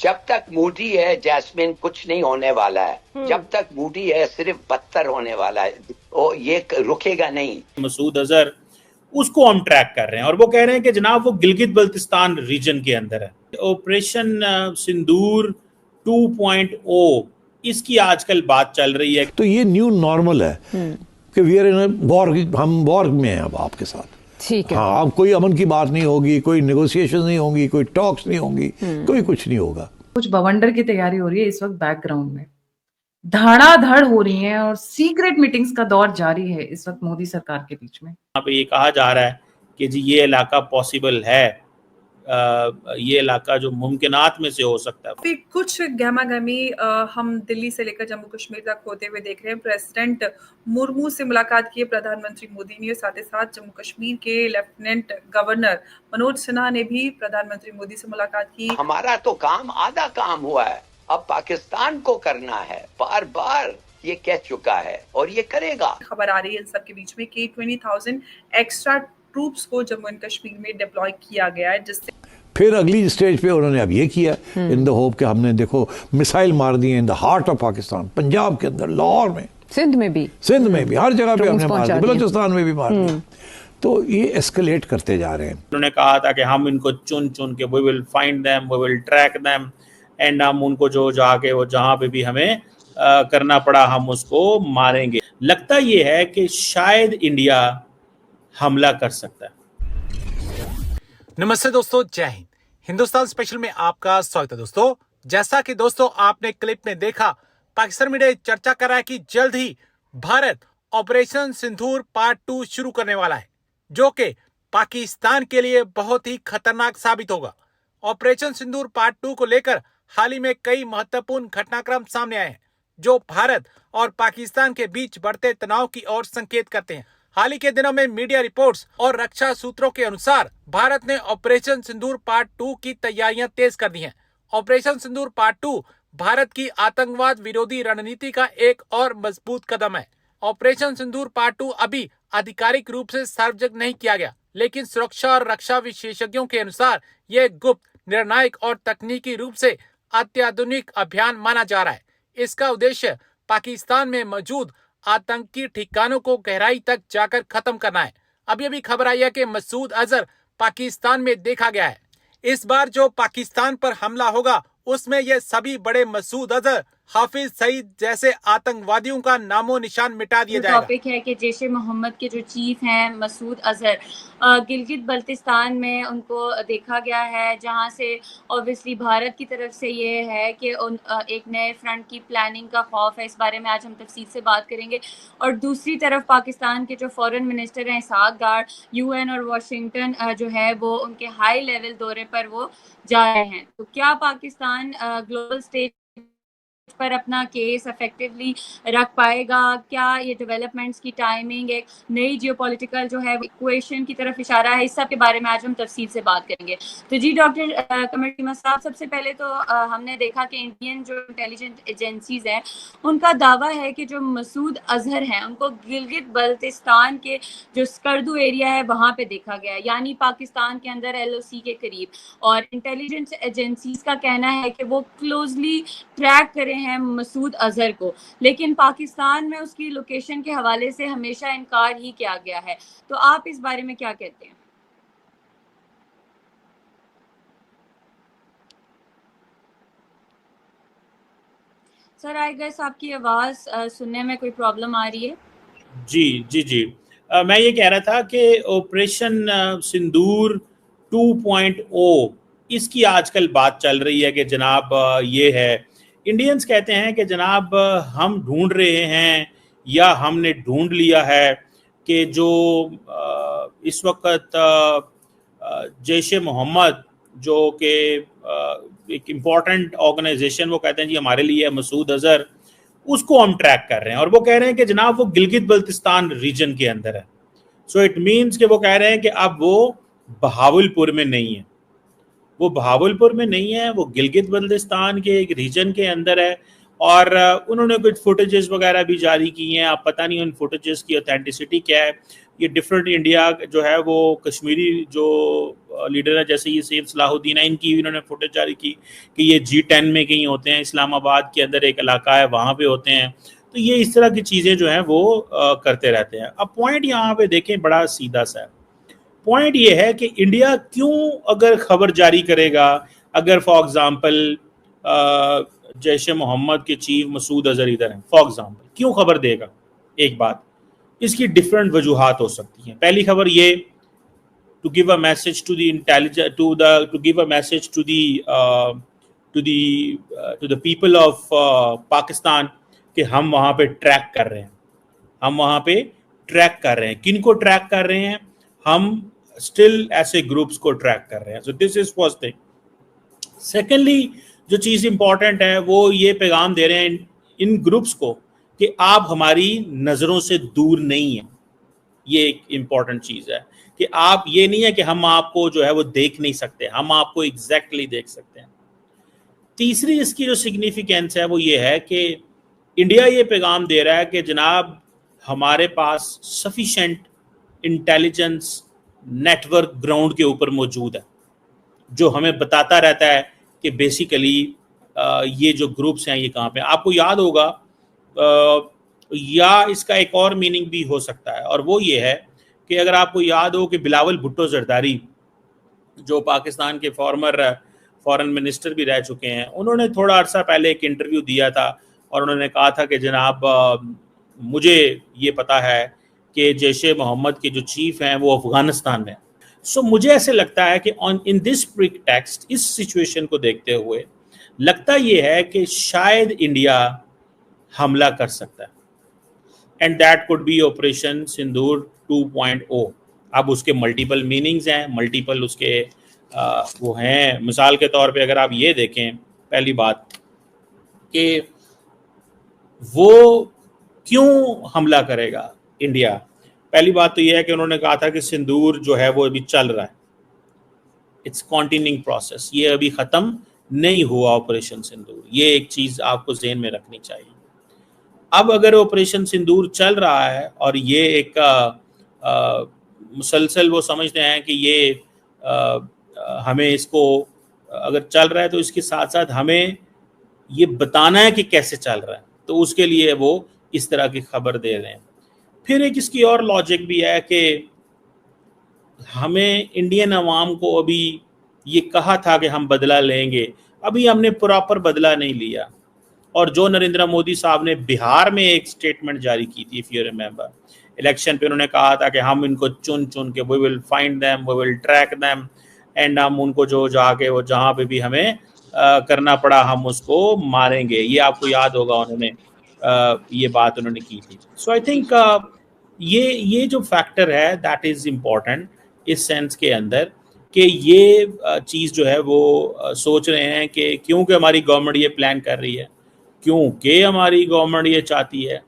जब तक मूडी है जैस्मिन कुछ नहीं होने वाला है। जब तक मूडी है सिर्फ बदतर होने वाला है। वो ये रुकेगा नहीं। मसूद अजहर उसको हम ट्रैक कर रहे हैं और वो कह रहे हैं कि जनाब वो गिलगित बल्तिस्तान रीजन के अंदर है। ऑपरेशन सिंदूर 2.0 इसकी आजकल बात चल रही है। तो ये न्यू नॉर्मल है कि वी आर इन वॉर, हम वॉर में हैं अब आपके साथ। ठीक है। हाँ, अब कोई अमन की बात नहीं होगी, कोई नेगोशिएशन नहीं होगी, कोई टॉक्स नहीं होंगी, कोई कुछ नहीं होगा। कुछ बवंडर की तैयारी हो रही है इस वक्त बैकग्राउंड में, धड़ाधड़ हो रही है और सीक्रेट मीटिंग्स का दौर जारी है इस वक्त मोदी सरकार के बीच में। यहाँ पे ये कहा जा रहा है कि जी ये इलाका पॉसिबल है, ये इलाका जो मुमकिनात में से हो सकता है। फिर कुछ गहमा गहमी हम दिल्ली से लेकर जम्मू कश्मीर तक होते हुए देख रहे हैं। प्रेसिडेंट मुर्मू से मुलाकात की है प्रधानमंत्री मोदी ने, साथ ही साथ जम्मू कश्मीर के लेफ्टिनेंट गवर्नर मनोज सिन्हा ने भी प्रधानमंत्री मोदी से मुलाकात की। हमारा तो काम आधा काम हुआ है, अब पाकिस्तान को करना है। बार बार ये कह चुका है और ये करेगा। खबर आ रही है इन सब के बीच में कि 20,000 एक्स्ट्रा ट्रूप्स को जम्मू एंड कश्मीर में डिप्लॉय किया गया है, जिससे फिर अगली स्टेज पे उन्होंने अब ये किया इन द होप कि हमने देखो मिसाइल मार दी in the heart of Pakistan, Punjab के अंदर, लाहौर में, सिंध में भी हर जगह पे हमने मार दी, बलूचिस्तान में भी मार दी। तो ये एस्केलेट करते जा रहे हैं। उन्होंने कहा था कि हम इनको चुन चुन के we will find them, we will track them and हम उनको जो जाके वो जहां पे भी हमें करना पड़ा हम उसको मारेंगे। लगता ये है कि शायद इंडिया हमला कर सकता है। नमस्ते दोस्तों, जय हिंद। हिंदुस्तान स्पेशल में आपका स्वागत है दोस्तों। जैसा कि दोस्तों आपने क्लिप में देखा, पाकिस्तान मीडिया चर्चा कर रहा है कि जल्द ही भारत ऑपरेशन सिंदूर पार्ट 2 शुरू करने वाला है, जो कि पाकिस्तान के लिए बहुत ही खतरनाक साबित होगा। ऑपरेशन सिंदूर पार्ट 2 को लेकर हाल ही में कई महत्वपूर्ण घटनाक्रम सामने आए हैं जो भारत और पाकिस्तान के बीच बढ़ते तनाव की ओर संकेत करते हैं। हाल ही के दिनों में मीडिया रिपोर्ट्स और रक्षा सूत्रों के अनुसार भारत ने ऑपरेशन सिंदूर पार्ट 2 की तैयारियां तेज कर दी हैं। ऑपरेशन सिंदूर पार्ट 2 भारत की आतंकवाद विरोधी रणनीति का एक और मजबूत कदम है। ऑपरेशन सिंदूर पार्ट 2 अभी आधिकारिक रूप से सार्वजनिक नहीं किया गया, लेकिन सुरक्षा और रक्षा विशेषज्ञों के अनुसार यह गुप्त, निर्णायक और तकनीकी रूप से अत्याधुनिक अभियान माना जा रहा है। इसका उद्देश्य पाकिस्तान में मौजूद आतंकी ठिकानों को गहराई तक जाकर खत्म करना है। अभी अभी खबर आई है कि मसूद अजहर पाकिस्तान में देखा गया है। इस बार जो पाकिस्तान पर हमला होगा उसमें ये सभी बड़े मसूद अजहर, हाफिज सईद जैसे आतंकवादियों का नामो निशान मिटा दिया जाएगा। टॉपिक है कि जैश ए मोहम्मद के जो चीफ हैं मसूद अजहर, गिलगित बल्तिस्तान में उनको देखा गया है, जहां से ऑब्वियसली भारत की तरफ से ये है कि एक नए फ्रंट की प्लानिंग का खौफ है। इस बारे में आज हम तफसील से बात करेंगे। और दूसरी तरफ पाकिस्तान के जो फॉरेन मिनिस्टर हैं इसहाक डार, यूएन और वाशिंगटन जो है वो उनके हाई लेवल दौरे पर वो जा रहे हैं। तो क्या पाकिस्तान ग्लोबल स्टेज पर अपना केस इफेक्टिवली रख पाएगा? क्या ये डेवलपमेंट्स की टाइमिंग एक नई जियोपॉलिटिकल जो है इक्वेशन की तरफ इशारा है? इस सब के बारे में आज हम तफसील से बात करेंगे। तो जी डॉक्टर कमर टीमा साहब, सबसे पहले तो हमने देखा कि इंडियन जो इंटेलिजेंस एजेंसीज हैं उनका दावा है कि जो मसूद अजहर हैं उनको गिलगित बल्तिस्तान के जो स्कर्दू एरिया है वहाँ पे देखा गया है, यानी पाकिस्तान के अंदर LOC के करीब। और इंटेलिजेंस एजेंसीज का कहना है कि वो क्लोजली ट्रैक करें हैं मसूद अजहर को, लेकिन पाकिस्तान में उसकी लोकेशन के हवाले से हमेशा इनकार ही किया गया है। तो आप इस बारे में क्या कहते हैं? सर आई गेस आपकी आवाज सुनने में कोई प्रॉब्लम आ रही है? जी मैं ये कह रहा था कि ऑपरेशन सिंदूर 2.0 इसकी आजकल बात चल रही है कि जनाब ये है, इंडियंस कहते हैं कि जनाब हम ढूंढ रहे हैं या हमने ढूंढ लिया है कि जो इस वक्त जैश ए मोहम्मद जो कि एक इम्पॉर्टेंट ऑर्गेनाइजेशन, वो कहते हैं जी हमारे लिए मसूद अजहर, उसको हम ट्रैक कर रहे हैं। और वो कह रहे हैं कि जनाब वो गिलगित बल्तिस्तान रीजन के अंदर है। सो इट मीन्स कि वो कह रहे हैं कि अब वो बहावलपुर में नहीं है, वो बहावलपुर में नहीं है, वो गिलगित बल्तिस्तान के एक रीजन के अंदर है। और उन्होंने कुछ फुटेजेस वगैरह भी जारी की हैं। अब पता नहीं उन फुटेजेस की ऑथेंटिसिटी क्या है। ये डिफरेंट इंडिया जो है वो कश्मीरी जो लीडर है, जैसे ये सैयद सलाहुद्दीन है, इनकी इन्होंने फुटेज जारी की कि ये G10 में कहीं होते हैं, इस्लामाबाद के अंदर एक इलाका है वहाँ पे होते हैं। तो ये इस तरह की चीज़ें जो हैं वो करते रहते हैं। अब पॉइंट यहाँ पे देखें, बड़ा सीधा सा पॉइंट ये है कि इंडिया क्यों अगर खबर जारी करेगा, अगर फॉर एग्जांपल जैश ए मोहम्मद के चीफ मसूद अजहर इधर हैं फॉर एग्जांपल, क्यों खबर देगा? एक बात, इसकी डिफरेंट वजूहात हो सकती हैं। पहली खबर ये, to give a message to the intelligence, to give a message to the people of Pakistan कि हम वहाँ पे ट्रैक कर रहे हैं, हम वहाँ पे ट्रैक कर रहे हैं। किन को ट्रैक कर रहे हैं? हम स्टिल ऐसे ग्रुप्स को ट्रैक कर रहे हैं। So this is first thing. Secondly, जो चीज़ इंपॉर्टेंट है वो ये पैगाम दे रहे हैं इन ग्रुप्स को कि आप हमारी नज़रों से दूर नहीं हैं। ये एक इम्पॉर्टेंट चीज़ है कि आप, ये नहीं है कि हम आपको जो है वो देख नहीं सकते, हम आपको एग्जैक्टली देख सकते हैं। तीसरी इसकी जो सिग्निफिकेंस है वो ये है कि इंडिया ये पैगाम दे रहा है कि जनाब हमारे पास सफिशेंट इंटेलिजेंस नेटवर्क ग्राउंड के ऊपर मौजूद है, जो हमें बताता रहता है कि बेसिकली ये जो ग्रुप्स हैं ये कहाँ पे। आपको याद होगा, या इसका एक और मीनिंग भी हो सकता है, और वो ये है कि अगर आपको याद हो कि बिलावल भुट्टो जरदारी जो पाकिस्तान के फॉरेन मिनिस्टर भी रह चुके हैं, उन्होंने थोड़ा अर्सा पहले एक इंटरव्यू दिया था और उन्होंने कहा था कि जनाब मुझे ये पता है कि जैश ए मोहम्मद के जो चीफ हैं वो अफगानिस्तान में। सो मुझे ऐसे लगता है कि इन दिस प्रीटेक्स्ट, इस सिचुएशन को देखते हुए लगता ये है कि शायद इंडिया हमला कर सकता है, and that could be operation Sindoor 2.0। अब उसके मल्टीपल मीनिंग्स हैं, मल्टीपल उसके वो हैं। मिसाल के तौर पे अगर आप ये देखें, पहली बात कि वो क्यों हमला करेगा इंडिया, पहली बात तो यह है कि उन्होंने कहा था कि सिंदूर जो है वो अभी चल रहा है, इट्स कॉन्टिन्यूइंग प्रोसेस, ये अभी ख़त्म नहीं हुआ ऑपरेशन सिंदूर। ये एक चीज़ आपको ज़हन में रखनी चाहिए। अब अगर ऑपरेशन सिंदूर चल रहा है और ये एक मुसलसल वो समझते हैं कि ये हमें इसको अगर चल रहा है तो इसके साथ साथ हमें ये बताना है कि कैसे चल रहा है, तो उसके लिए वो इस तरह की खबर दे रहे हैं। फिर एक इसकी और लॉजिक भी है कि हमें इंडियन अवाम को अभी ये कहा था कि हम बदला लेंगे, अभी हमने प्रॉपर बदला नहीं लिया। और जो नरेंद्र मोदी साहब ने बिहार में एक स्टेटमेंट जारी की थी, इफ यू रिमेंबर, इलेक्शन पे उन्होंने कहा था कि हम इनको चुन चुन के we will find them, we will track them, and हम उनको जो जाके वो जहाँ पे भी हमें करना पड़ा हम उसको मारेंगे। ये आपको याद होगा, उन्होंने ये बात उन्होंने की थी। सो आई थिंक ये जो फैक्टर है दैट इज़ इम्पॉर्टेंट इस सेंस के अंदर कि ये चीज़ जो है वो सोच रहे हैं कि क्योंकि हमारी गवर्नमेंट ये प्लान कर रही है, क्योंकि हमारी गवर्नमेंट ये चाहती है